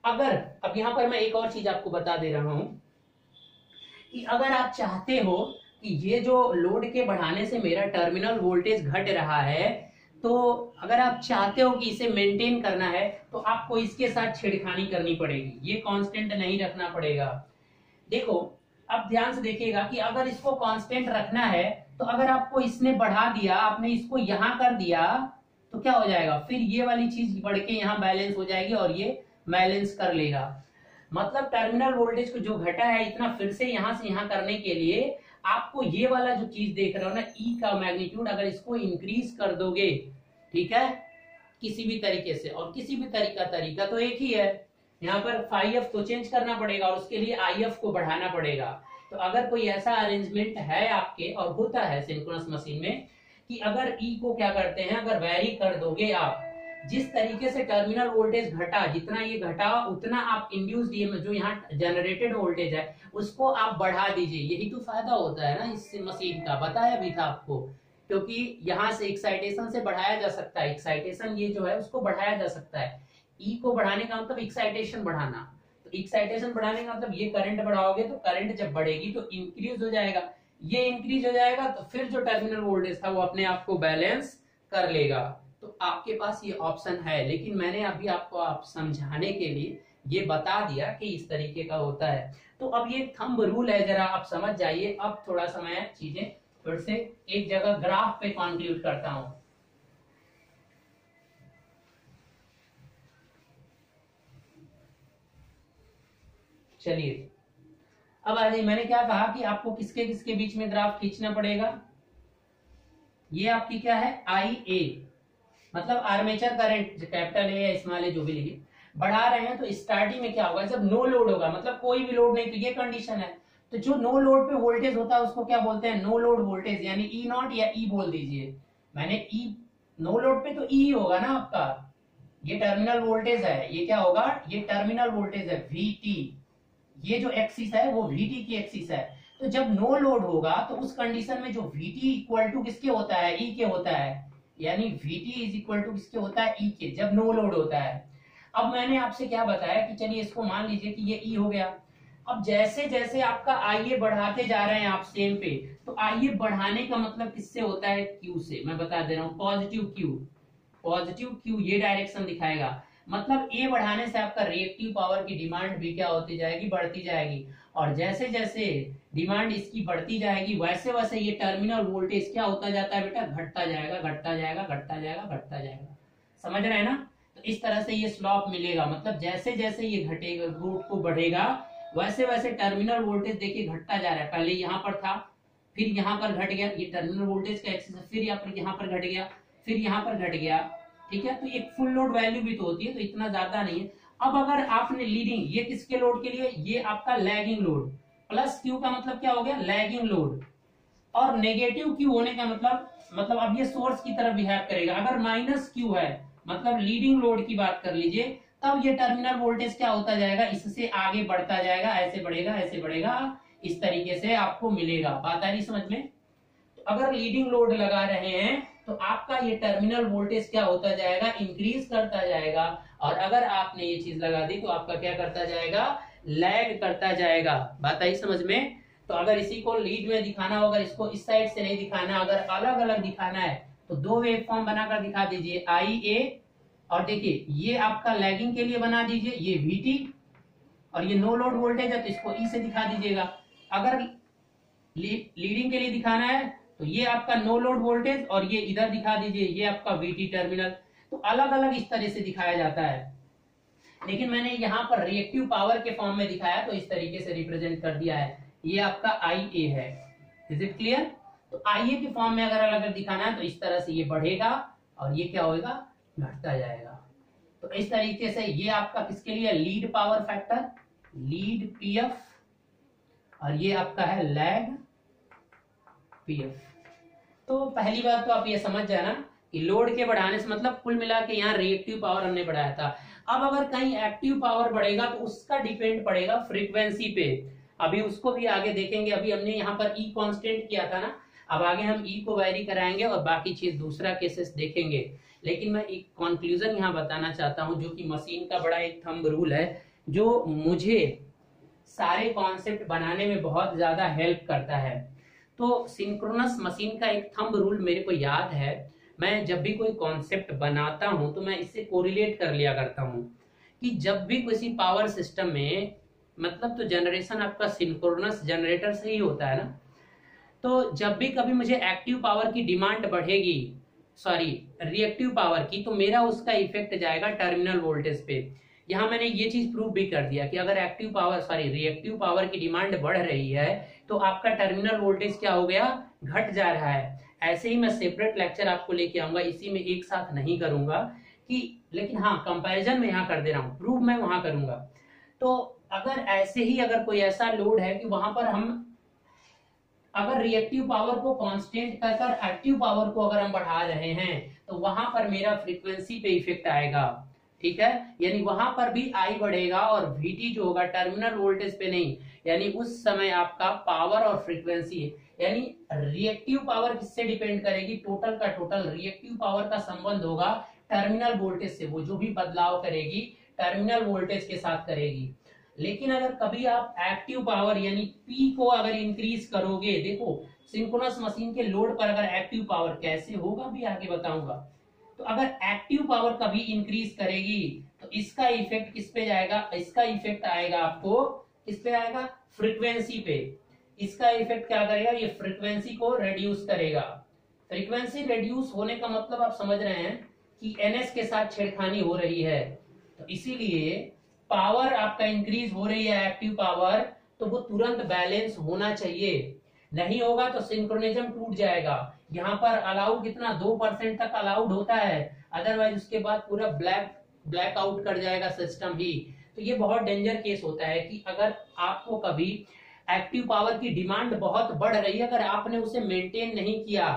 अगर अब यहाँ पर मैं एक और चीज आपको बता दे रहा हूं कि अगर आप चाहते हो कि ये जो लोड के बढ़ाने से मेरा टर्मिनल वोल्टेज घट रहा है, तो अगर आप चाहते हो कि इसे मेंटेन करना है तो आपको इसके साथ छेड़खानी करनी पड़ेगी, ये कांस्टेंट नहीं रखना पड़ेगा। देखो अब ध्यान से देखिएगा कि अगर इसको कांस्टेंट रखना है तो अगर आपको इसने बढ़ा दिया, आपने इसको यहां कर दिया तो क्या हो जाएगा, फिर ये वाली चीज बढ़ के यहाँ बैलेंस हो जाएगी और ये बैलेंस कर लेगा। मतलब टर्मिनल वोल्टेज को जो घटा है इतना फिर से यहाँ करने के लिए आपको ये वाला जो चीज देख रहे हो ना, E का मैग्नीट्यूड, अगर इसको इंक्रीज कर दोगे, ठीक है, किसी भी तरीके से, और किसी भी तरीका तो एक ही है, यहाँ पर φf तो चेंज करना पड़ेगा और उसके लिए IF को बढ़ाना पड़ेगा। तो अगर कोई ऐसा अरेंजमेंट है आपके, और होता है सिंक्रोनस मशीन में, कि अगर E को क्या करते हैं, अगर वेरी कर दोगे आप, जिस तरीके से टर्मिनल वोल्टेज घटा, जितना ये घटा उतना आप इंड्यूस्ड ईएमएफ जो यहाँ जनरेटेड वोल्टेज है उसको आप बढ़ा दीजिए। यही तो फायदा होता है ना इस मशीन का, बताया भी था आपको, क्योंकि यहाँ से एक्साइटेशन से बढ़ाया जा सकता है, एक्साइटेशन ये जो है उसको बढ़ाया जा सकता है। ई को बढ़ाने का मतलब एक्साइटेशन बढ़ाना, तो एक्साइटेशन बढ़ाने का मतलब ये करंट बढ़ाओगे तो करंट जब बढ़ेगी तो इंक्रीज हो जाएगा, ये इंक्रीज हो जाएगा तो फिर जो टर्मिनल वोल्टेज था वो अपने आप को बैलेंस कर लेगा। तो आपके पास ये ऑप्शन है, लेकिन मैंने अभी आपको आप समझाने के लिए ये बता दिया कि इस तरीके का होता है। तो अब ये थंब रूल है, जरा आप समझ जाइए। अब थोड़ा सा मैं चीजें फिर से एक जगह ग्राफ पे कॉन्क्लूड करता हूं। चलिए अब आ जाइए, मैंने क्या कहा कि आपको किसके किसके बीच में ग्राफ खींचना पड़ेगा। ये आपकी क्या है, IA, मतलब आर्मेचर करंट, कैपिटल ए या स्मॉल ए जो भी लिखिए, बढ़ा रहे हैं तो स्टार्टिंग में क्या होगा, जब नो लोड होगा, मतलब कोई भी लोड नहीं, तो ये कंडीशन है। तो जो नो लोड पे वोल्टेज होता है उसको क्या बोलते हैं, नो लोड वोल्टेज, यानी E0 या E बोल दीजिए। मैंने E, नो लोड पे तो E होगा ना आपका, ये टर्मिनल वोल्टेज है, ये क्या होगा, ये टर्मिनल वोल्टेज है VT, ये जो एक्सिस है वो VT की एक्सिस है। तो जब नो लोड होगा तो उस कंडीशन में जो VT इक्वल टू किसके होता है, E के होता है, यानी VT इज इक्वल टू किसके होता है, E के, जब नो लोड होता है। अब मैंने आपसे क्या बताया कि चलिए इसको मान लीजिए कि ये E हो गया। अब जैसे जैसे आपका आईए बढ़ाते जा रहे हैं आप सेम पे, तो आईए बढ़ाने का मतलब किससे होता है, क्यू से। मैं बता दे रहा हूं, पॉजिटिव क्यू, पॉजिटिव क्यू ये डायरेक्शन दिखाएगा। मतलब ए बढ़ाने से आपका रिएक्टिव पावर की डिमांड भी क्या होती जाएगी, बढ़ती जाएगी। और जैसे जैसे डिमांड इसकी बढ़ती जाएगी वैसे वैसे ये टर्मिनल वोल्टेज क्या होता जाता है बेटा, घटता जाएगा, घटता जाएगा, घटता जाएगा, घटता जाएगा। समझ रहे हैं ना। तो इस तरह से ये स्लॉप मिलेगा, मतलब जैसे जैसे ये घटेगा, रूट को बढ़ेगा, वैसे वैसे टर्मिनल वोल्टेज देखिए घटता जा रहा है। पहले यहाँ पर था, फिर यहाँ पर घट गया, ये टर्मिनल वोल्टेज का एक्सेस है, फिर यहाँ पर घट गया, फिर यहाँ पर घट गया। ठीक है, तो एक फुल लोड वैल्यू भी तो होती है, तो इतना ज्यादा नहीं है। अब अगर आपने लीडिंग, ये किसके लोड के लिए, ये आपका लैगिंग लोड, प्लस क्यू का मतलब क्या हो गया, लैगिंग लोड, और नेगेटिव क्यू होने का मतलब अब ये सोर्स की तरफ बिहेव करेगा। अगर माइनस क्यू है मतलब लीडिंग लोड की बात कर लीजिए, तब ये टर्मिनल वोल्टेज क्या होता जाएगा, इससे आगे बढ़ता जाएगा, ऐसे बढ़ेगा, ऐसे बढ़ेगा, इस तरीके से आपको मिलेगा। बात आ रही समझ में। तो अगर लीडिंग लोड लगा रहे हैं तो आपका ये टर्मिनल वोल्टेज क्या होता जाएगा, इंक्रीज करता जाएगा। और अगर आपने ये चीज लगा दी तो आपका क्या करता जाएगा, लैग करता जाएगा। बात आई समझ में। तो अगर इसी को लीड में दिखाना हो, अगर इसको इस साइड से नहीं दिखाना, अगर अलग अलग दिखाना है तो दो वेव फॉर्म बनाकर दिखा दीजिए, आई ए, और देखिए ये आपका लैगिंग के लिए बना दीजिए, ये वीटी, और ये नो लोड वोल्टेज है तो इसको ई से दिखा दीजिएगा। अगर लीडिंग के लिए दिखाना है तो ये आपका नो लोड वोल्टेज, और ये इधर दिखा दीजिए, ये आपका वीटी टर्मिनल। तो अलग अलग इस तरह से दिखाया जाता है, लेकिन मैंने यहाँ पर रिएक्टिव पावर के फॉर्म में दिखाया तो इस तरीके से रिप्रेजेंट कर दिया है। ये आपका आई ए है, इज इट क्लियर। तो आई ए के फॉर्म में अगर अलग अलग दिखाना है तो इस तरह से ये बढ़ेगा और ये क्या होगा, घटता जाएगा। तो इस तरीके से ये आपका किसके लिए, lead power factor, lead PF, और ये आपका है लैग पीएफ। तो पहली बात तो आप ये समझ जाना कि लोड के बढ़ाने से मतलब कुल मिला के यहाँ रिएक्टिव पावर हमने बढ़ाया था। अब अगर कहीं एक्टिव पावर बढ़ेगा तो उसका डिपेंड पड़ेगा फ्रीक्वेंसी पे, अभी उसको भी आगे देखेंगे। अभी हमने यहाँ पर ई कांस्टेंट किया था ना, अब आगे हम ई को वैरी कराएंगे और बाकी चीज दूसरा केसेस देखेंगे। लेकिन मैं एक कंक्लूजन यहाँ बताना चाहता हूँ, जो कि मशीन का बड़ा एक थंब रूल है, जो मुझे सारे कॉन्सेप्ट बनाने में बहुत ज्यादा हेल्प करता है। तो सिंक्रोनस मशीन का एक थंब रूल मेरे को याद है, मैं जब भी कोई कॉन्सेप्ट बनाता हूं तो मैं इससे कोरिलेट कर लिया करता हूं कि जब भी किसी पावर सिस्टम में, मतलब तो जनरेशन आपका सिंक्रोनस जनरेटर से ही होता है ना, तो जब भी कभी मुझे एक्टिव पावर की डिमांड बढ़ेगी, सॉरी रिएक्टिव पावर की, तो मेरा उसका इफेक्ट जाएगा टर्मिनल वोल्टेज पे। यहाँ मैंने ये चीज प्रूव भी कर दिया कि अगर active power sorry reactive power की डिमांड बढ़ रही है तो आपका टर्मिनल वोल्टेज क्या हो गया, घट जा रहा है। ऐसे ही मैं सेपरेट लेक्चर आपको लेके आऊंगा, इसी में एक साथ नहीं करूंगा कि, लेकिन हाँ कंपैरिजन में यहाँ कर दे रहा हूँ, प्रूव मैं वहां करूंगा। तो अगर ऐसे ही अगर कोई ऐसा लोड है कि वहां पर हम अगर रिएक्टिव पावर को कांस्टेंट कर एक्टिव पावर को अगर हम बढ़ा रहे हैं तो वहां पर मेरा फ्रीक्वेंसी पे इफेक्ट आएगा। ठीक है, यानी वहां पर भी आई बढ़ेगा और वीटी जो होगा टर्मिनल वोल्टेज पे नहीं, यानी उस समय आपका पावर और फ्रीक्वेंसी, यानी रिएक्टिव पावर किससे डिपेंड करेगी, टोटल का टोटल रिएक्टिव पावर का संबंध होगा टर्मिनल वोल्टेज से। वो जो भी बदलाव करेगी टर्मिनल वोल्टेज के साथ करेगी। लेकिन अगर कभी आप एक्टिव पावर यानी पी को अगर इंक्रीज करोगे, देखो सिंक्रोनस मशीन के लोड पर अगर एक्टिव पावर कैसे होगा भी आगे बताऊंगा, तो अगर एक्टिव पावर कभी इंक्रीज करेगी तो इसका इफेक्ट किस पे जाएगा, इसका इफेक्ट आएगा आपको किस पे आएगा, फ्रीक्वेंसी पे। इसका इफेक्ट क्या करेगा, ये फ्रीक्वेंसी को रिड्यूस करेगा। फ्रीक्वेंसी रिड्यूस होने का मतलब आप समझ रहे हैं कि एनएस के साथ छेड़खानी हो रही है, तो इसीलिए पावर आपका इंक्रीज हो रही है एक्टिव पावर, तो वो तुरंत बैलेंस होना चाहिए, नहीं होगा तो सिंक्रोनिज्म टूट जाएगा। यहाँ पर अलाउड कितना 2% तक अलाउड होता है, अदरवाइज उसके बाद पूरा ब्लैक आउट कर जाएगा सिस्टम ही। तो ये बहुत डेंजर केस होता है कि अगर आपको कभी एक्टिव पावर की डिमांड बहुत बढ़ रही है, अगर आपने उसे मेंटेन नहीं किया,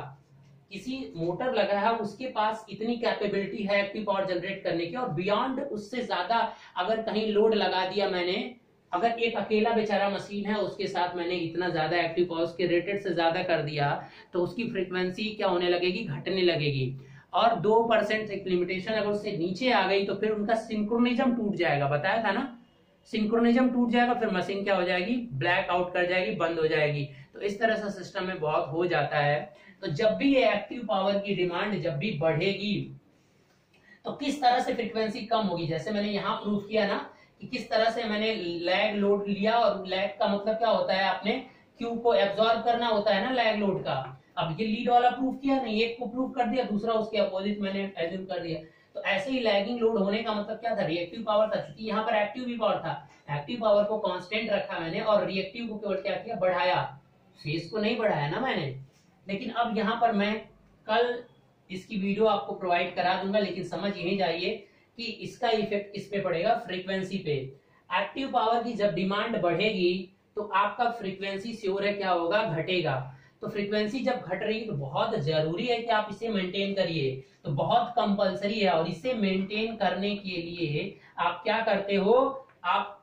किसी मोटर लगा है उसके पास इतनी कैपेबिलिटी है एक्टिव पावर जनरेट करने की, और बियॉन्ड उससे ज्यादा अगर कहीं लोड लगा दिया मैंने, अगर एक अकेला बेचारा मशीन है उसके साथ मैंने इतना ज्यादा एक्टिव पावर उसके रेटेड से ज्यादा कर दिया, तो उसकी फ्रीक्वेंसी क्या होने लगेगी, घटने लगेगी। और 2% एक लिमिटेशन अगर उससे नीचे आ गई तो फिर उनका सिंक्रोनिज्म टूट जाएगा, बताया था ना। सिंक्रोनिज्म टूट जाएगा, फिर मशीन क्या हो जाएगी, ब्लैक आउट कर जाएगी, बंद हो जाएगी। तो इस तरह से सिस्टम में बहुत हो जाता है। तो जब भी ये एक्टिव पावर की डिमांड जब भी बढ़ेगी तो किस तरह से फ्रीक्वेंसी कम होगी, जैसे मैंने यहाँ प्रूफ किया ना कि किस तरह से मैंने लैग लोड लिया, और लैग का मतलब क्या होता है, आपने क्यू को एब्जॉर्ब करना होता है ना लैग लोड का। अब ये लीड वाला प्रूफ किया नहीं, एक को प्रूफ कर दिया, दूसरा उसके अपोजिट मैंने एज्यूम कर दिया। तो ऐसे ही लैगिंग लोड होने का मतलब क्या था, रिएक्टिव पावर था, क्योंकि यहाँ पर एक्टिव भी पावर था। एक्टिव पावर को कांस्टेंट रखा मैंने और रिएक्टिव को केवल क्या किया, बढ़ाया, फेज को नहीं बढ़ाया ना मैंने। लेकिन अब यहाँ पर मैं कल इसकी वीडियो आपको प्रोवाइड करा दूंगा, लेकिन समझ यही जाइए कि इसका इफेक्ट किस पे पड़ेगा, फ्रीक्वेंसी पे। एक्टिव पावर की जब डिमांड बढ़ेगी तो आपका फ्रीक्वेंसी श्योर है क्या होगा, घटेगा। तो फ्रीक्वेंसी जब घट रही है तो बहुत जरूरी है कि आप इसे मेंटेन करिए, तो बहुत कंपलसरी है। और इसे मेंटेन करने के लिए आप क्या करते हो, आप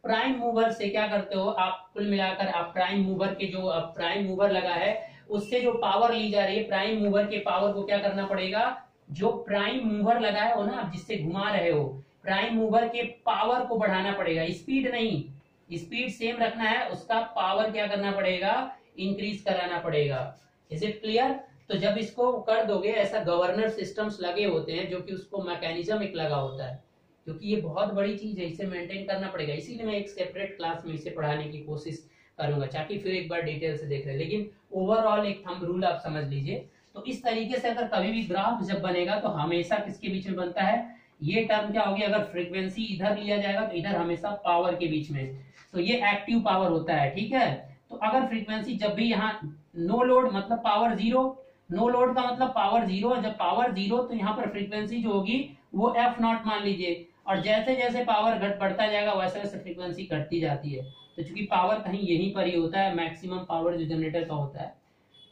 प्राइम मूवर से क्या करते हो, आप कुल मिलाकर आप प्राइम मूवर के जो प्राइम मूवर लगा है उससे जो पावर ली जा रही है, प्राइम मूवर के पावर को क्या करना पड़ेगा, जो प्राइम मूवर लगा है हो ना आप जिससे घुमा रहे हो, प्राइम मूवर के पावर को बढ़ाना पड़ेगा, स्पीड नहीं, स्पीड सेम रखना है, उसका पावर क्या करना पड़ेगा, इंक्रीज कराना पड़ेगा। Is it clear. तो जब इसको कर दोगे, ऐसा गवर्नर सिस्टम्स लगे होते हैं जो कि उसको मैकेनिज्म एक लगा होता है, क्योंकि ये बहुत बड़ी चीज है, इसे मेंटेन करना पड़ेगा। इसीलिए मैं एक सेपरेट क्लास में इसे पढ़ाने की कोशिश करूंगा, ताकि फिर एक बार डिटेल से देख रहे हैं। लेकिन ओवरऑल एक थंब रूल आप समझ लीजिए। तो इस तरीके से अगर कभी भी ग्राफ जब बनेगा तो हमेशा किसके बीच में बनता है, ये टर्म क्या होगी, अगर फ्रीक्वेंसी इधर लिया जाएगा तो इधर हमेशा पावर के बीच में, तो ये एक्टिव पावर होता है, ठीक है। तो अगर फ्रीक्वेंसी जब भी यहाँ नो लोड मतलब पावर जीरो, नो लोड का मतलब पावर जीरो, जब पावर जीरो तो यहाँ पर फ्रीक्वेंसी जो होगी वो एफ नॉट मान लीजिए, और जैसे जैसे पावर घट बढ़ता जाएगा वैसे वैसे फ्रीक्वेंसी घटती जाती है। तो चूंकि पावर कहीं यहीं पर ही होता है, मैक्सिमम पावर जो जनरेटर का होता है।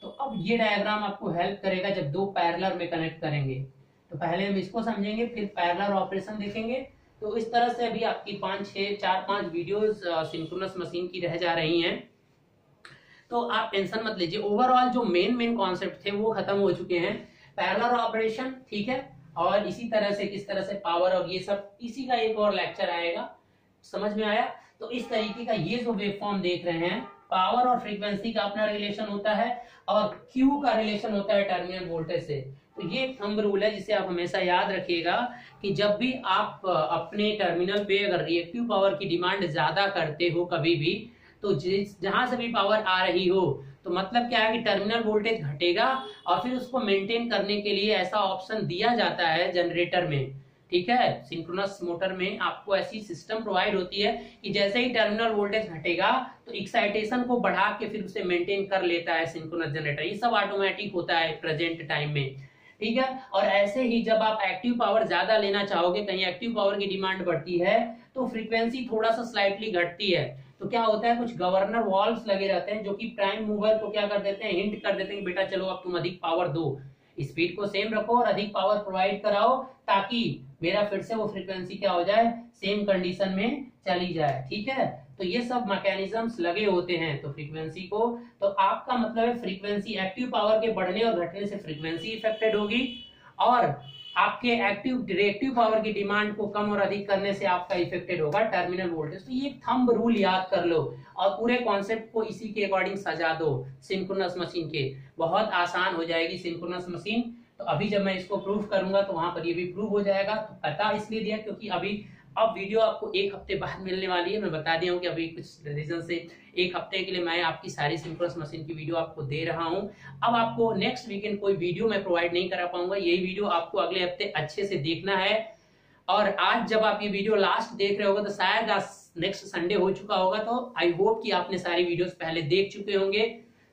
तो अब ये डायग्राम आपको हेल्प करेगा जब दो पैरेलल में कनेक्ट करेंगे। तो पहले हम इसको समझेंगे, फिर पैरेलल ऑपरेशन देखेंगे। तो इस तरह से अभी आपकी 4-5 वीडियोस सिंक्रोनस मशीन की रह जा रही हैं। तो आप टेंशन मत लीजिए, ओवरऑल जो मेन कॉन्सेप्ट थे वो खत्म हो चुके हैं। पैरेलल ऑपरेशन, ठीक है, और इसी तरह से किस तरह से पावर और ये सब, इसी का एक और लेक्चर आएगा। समझ में आया। तो इस तरीके का ये जो वेवफॉर्म देख रहे हैं, पावर और फ्रीक्वेंसी का अपना रिलेशन होता है और क्यू का रिलेशन होता है टर्मिनल वोल्टेज से। तो ये एक थंब रूल है जिसे आप हमेशा याद रखिएगा कि जब भी आप अपने टर्मिनल पे अगर रिएक्टिव पावर की डिमांड ज्यादा करते हो कभी भी, तो जहां से भी पावर आ रही हो तो मतलब क्या है कि टर्मिनल वोल्टेज घटेगा, और फिर उसको मेंटेन करने के लिए ऐसा ऑप्शन दिया जाता है जनरेटर में, ठीक है। सिंक्रोनस मोटर में आपको ऐसी सिस्टम प्रोवाइड होती है कि जैसे ही टर्मिनल वोल्टेज घटेगा तो एक्साइटेशन को बढ़ा के फिर उसे मेंटेन कर लेता है सिंक्रोनस जनरेटर। ये सब ऑटोमेटिक होता है प्रेजेंट टाइम में, ठीक है। और ऐसे ही जब आप एक्टिव पावर ज्यादा लेना चाहोगे, कहीं एक्टिव पावर की डिमांड बढ़ती है तो फ्रीक्वेंसी थोड़ा सा स्लाइटली घटती है। तो क्या होता है, कुछ गवर्नर वॉल्व्स लगे रहते हैं जो कि प्राइम मूवर को क्या कर देते हैं, हिंट कर देते हैं कि बेटा चलो अब तुम अधिक पावर दो, स्पीड को सेम रखो और अधिक पावर प्रोवाइड कराओ, ताकि मेरा फिर से वो फ्रीक्वेंसी क्या हो जाए, सेम कंडीशन में चली जाए, ठीक है। तो ये सब मैकेनिज्म्स लगे होते हैं तो फ्रीक्वेंसी को, तो आपका मतलब है फ्रीक्वेंसी एक्टिव पावर के बढ़ने और घटने से फ्रीक्वेंसी इफेक्टेड होगी, और आपके एक्टिव रिएक्टिव पावर की डिमांड को कम और अधिक करने से आपका इफेक्टेड होगा टर्मिनल वोल्टेज। तो ये थंब रूल याद कर लो और पूरे कॉन्सेप्ट को इसी के अकॉर्डिंग सजा दो सिंक्रोनस मशीन के, बहुत आसान हो जाएगी सिंक्रोनस मशीन। तो अभी जब मैं इसको प्रूव करूंगा तो वहां पर ये भी प्रूव हो जाएगा। तो पता इसलिए दिया क्योंकि अभी अब वीडियो आपको एक हफ्ते बाद मिलने वाली है। मैं बता दिया हूँ कि अभी कुछ रीजन से एक हफ्ते के लिए मैं आपकी सारी सिंक्रोनस मशीन की वीडियो आपको दे रहा हूँ। अब आपको नेक्स्ट वीकेंड कोई वीडियो मैं प्रोवाइड नहीं करा पाऊंगा, यही वीडियो आपको अगले हफ्ते अच्छे से देखना है। और आज जब आप ये वीडियो लास्ट देख रहे होगे तो शायद आज नेक्स्ट संडे हो चुका होगा, तो आई होप कि आपने सारी वीडियोस पहले देख चुके होंगे।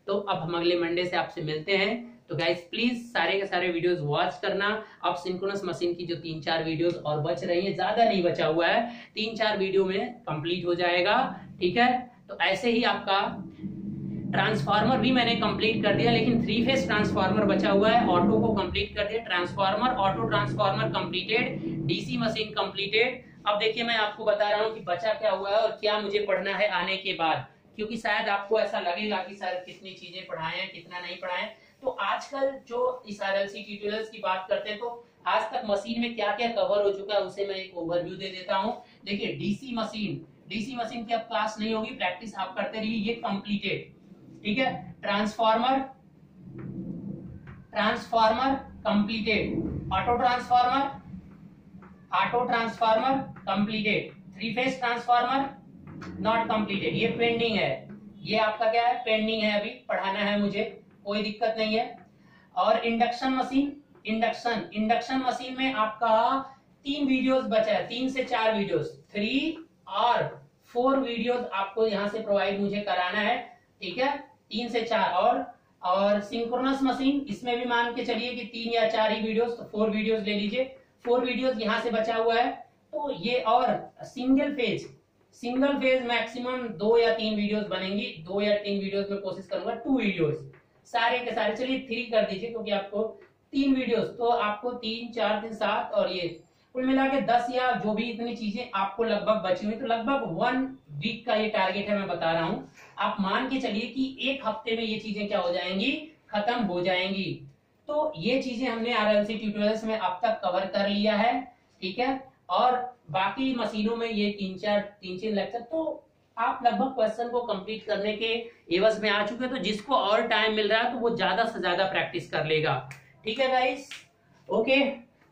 तो अब हम अगले मंडे से आपसे मिलते हैं। तो गाइस प्लीज सारे के सारे वीडियोस वॉच करना। अब सिंक्रोनस मशीन की जो 3-4 वीडियोस और बच रही हैं, ज्यादा नहीं बचा हुआ है, 3-4 वीडियो में कंप्लीट हो जाएगा, ठीक है। तो ऐसे ही आपका ट्रांसफार्मर भी मैंने कंप्लीट कर दिया, लेकिन 3 फेज ट्रांसफार्मर बचा हुआ है, ऑटो को कंप्लीट कर दिया, transformer auto transformer completed, DC machine completed. अब देखिए मैं आपको बता रहा हूँ कि बचा क्या हुआ है और क्या मुझे पढ़ना है आने के बाद, क्योंकि शायद आपको ऐसा लगेगा कि सर कितनी चीजें पढ़ाए हैं कितना नहीं पढ़ाए। तो आजकल जो इस आरएलसी ट्यूटोरियल्स की बात करते हैं, तो आज तक मशीन में क्या क्या कवर हो चुका है उसे मैं एक ओवरव्यू दे देता हूं। देखिए डीसी मशीन, डीसी मशीन की अब क्लास नहीं होगी, प्रैक्टिस आप करते रहिए, ये कंप्लीटेड, ठीक है। Transformer completed, auto transformer completed, three phase transformer not completed, ये पेंडिंग है, ये आपका क्या है, पेंडिंग है, अभी पढ़ाना है मुझे, कोई दिक्कत नहीं है। और इंडक्शन मशीन में आपका 3 वीडियोस बचा है, 3 से 4 वीडियोस, 3 और 4 वीडियोस आपको यहाँ से प्रोवाइड मुझे कराना है, ठीक है, 3 से 4। और सिंक्रोनस मशीन, इसमें भी मान के चलिए कि 3 या 4 ही वीडियोस, तो 4 वीडियोस ले लीजिए, 4 वीडियोस यहाँ से बचा हुआ है, तो ये। और सिंगल फेज मैक्सिमम 2 या 3 वीडियोस बनेंगी, 2 या 3 वीडियोस में कोशिश करूंगा, 2 वीडियोस सारे के सारे, चलिए 3 कर दीजिए, क्योंकि आपको 3 वीडियोस, तो आपको 3 4 3 7 और ये कुल मिला के 10 या जो भी इतनी चीजें आपको लगभग बची हुई, तो लगभग 1 वीक का ये टारगेट है, मैं बता रहा हूं। आप मान के चलिए कि 1 हफ्ते में ये चीजें क्या हो जाएंगी, खत्म हो जाएंगी। तो ये चीजें हमने आरएलसी ट्यूटोरियल्स में अब तक कवर कर लिया है, ठीक है। और बाकी मशीनों में ये 3-4 लेक्चर, तो आप लगभग क्वेश्चन को कंप्लीट करने के एवज में आ चुके हैं। तो जिसको और टाइम मिल रहा है तो वो ज्यादा से ज्यादा प्रैक्टिस कर लेगा, ठीक है गाइस, ओके।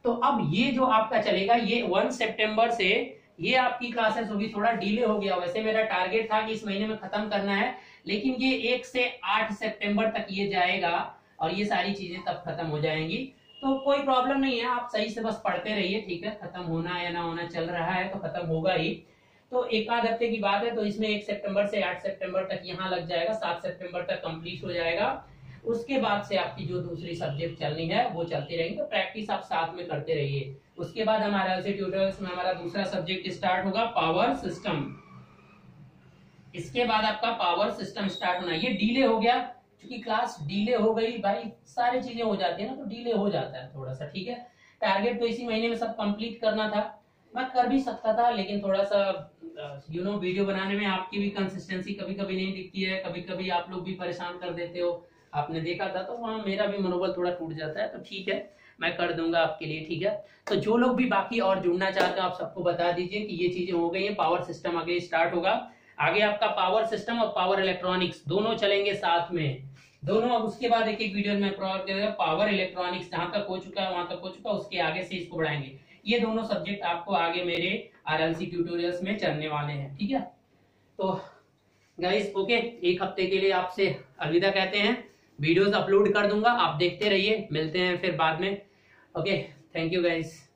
तो अब ये जो आपका चलेगा, ये 1 सितंबर से ये आपकी क्लासेस होगी, थोड़ा डिले हो गया, वैसे मेरा टारगेट था कि इस महीने में खत्म करना है, लेकिन ये 1 से 8 सितंबर तक ये जाएगा और ये सारी चीजें तब खत्म हो जाएंगी। तो कोई प्रॉब्लम नहीं है, आप सही से बस पढ़ते रहिए, ठीक है। खत्म होना या ना होना चल रहा है तो खत्म होगा ही, तो 1 आध हफ्ते की बात है। तो इसमें 1 सितंबर से 8 सितंबर तक यहाँ लग जाएगा, 7 सितंबर तक कंप्लीट हो जाएगा। उसके बाद से आपकी जो दूसरी सब्जेक्ट चलनी है वो चलती रहेगी, तो प्रैक्टिस आप साथ में करते रहिए। उसके बाद हमारा ट्यूटोरियल्स में हमारा दूसरा सब्जेक्ट स्टार्ट होगा, पावर सिस्टम। इसके बाद आपका पावर सिस्टम स्टार्ट होना, ये डिले हो गया क्योंकि क्लास डिले हो गई भाई, सारी चीजें हो जाती है ना, तो डिले हो जाता है थोड़ा सा, ठीक है। टारगेट तो इसी महीने में सब कंप्लीट करना था, मैं कर भी सकता था, लेकिन थोड़ा सा वीडियो बनाने में आपकी भी कंसिस्टेंसी कभी कभी नहीं दिखती है, कभी कभी आप लोग भी परेशान कर देते हो, आपने देखा था, तो वहाँ मेरा भी मनोबल थोड़ा टूट जाता है। तो ठीक है, मैं कर दूंगा आपके लिए, ठीक है। तो जो लोग भी बाकी और जुड़ना चाहते हैं, आप सबको बता दीजिए कि ये चीजें हो गई है, पावर सिस्टम आगे स्टार्ट होगा। आगे आपका पावर सिस्टम और पावर इलेक्ट्रॉनिक्स दोनों चलेंगे साथ में, दोनों। अब उसके बाद एक एक वीडियो में प्रोवाइड करेगा, पावर इलेक्ट्रॉनिक्स जहां तक हो चुका है वहां तक हो चुका, उसके आगे से इसको बढ़ाएंगे। ये दोनों सब्जेक्ट आपको आगे मेरे आरएलसी ट्यूटोरियल्स में चलने वाले हैं, ठीक है। तो गाइस ओके, 1 हफ्ते के लिए आपसे अलविदा कहते हैं, वीडियोस अपलोड कर दूंगा, आप देखते रहिए, मिलते हैं फिर बाद में, ओके। Thank you guys.